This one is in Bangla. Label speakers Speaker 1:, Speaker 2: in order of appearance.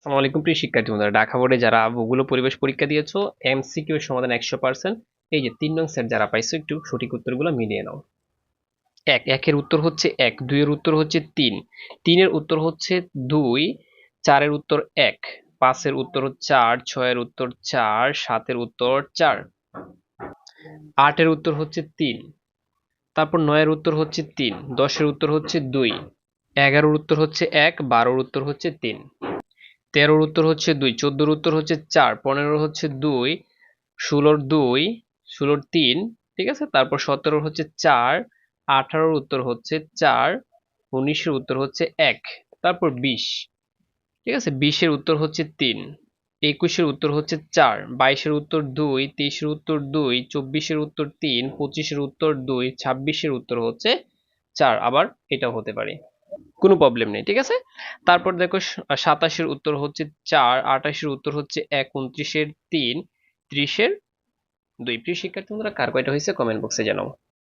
Speaker 1: আসসালামু আলাইকুম প্রিয় শিক্ষার্থী বন্ধুরা, ঢাকা বোর্ডে যারা ভূগোল ও পরিবেশ পরীক্ষা দিয়েছো, এমসিকিউ এর সমাধান 100%। এই যে 3 নং সেট যারা পাইছো, একটু সঠিক উত্তরগুলো মিলিয়ে নাও। একের উত্তর হচ্ছে 1, 2 এর উত্তর হচ্ছে 3, 3 এর উত্তর হচ্ছে 2, 4 এর উত্তর 1, 5 এর উত্তর 4, 6 এর উত্তর 4, 7 এর উত্তর 4, 8 এর উত্তর হচ্ছে 3, তারপর 9 এর উত্তর হচ্ছে 3, 10 এর উত্তর হচ্ছে 2, 11 এর উত্তর হচ্ছে 1, 12 এর উত্তর হচ্ছে 3, 13-র উত্তর হচ্ছে 2, 14-র উত্তর হচ্ছে 4, 15-র হচ্ছে 2, 16-র 2, 16-র 3, ঠিক আছে। তারপর 17-র হচ্ছে 4, 18-র উত্তর হচ্ছে 4, 19-এর উত্তর হচ্ছে 1, তারপর 20, ঠিক আছে। 20-এর উত্তর হচ্ছে 3, 21-এর উত্তর হচ্ছে 4, 22-এর উত্তর 2, 23-এর উত্তর 2, 24-এর উত্তর 3, 25-এর উত্তর 2, 26-এর উত্তর হচ্ছে 4। আবার এটাও হতে পারে, কোনো প্রবলেম নেই, ঠিক আছে। তারপর দেখো 27-এর উত্তর হচ্ছে 4, 28-এর উত্তর হচ্ছে 1, 29-এর 3, 30-এর 2। প্রিয় শিক্ষার্থী বন্ধুরা, কার কয়টা হয়েছে কমেন্ট বক্সে জানাও।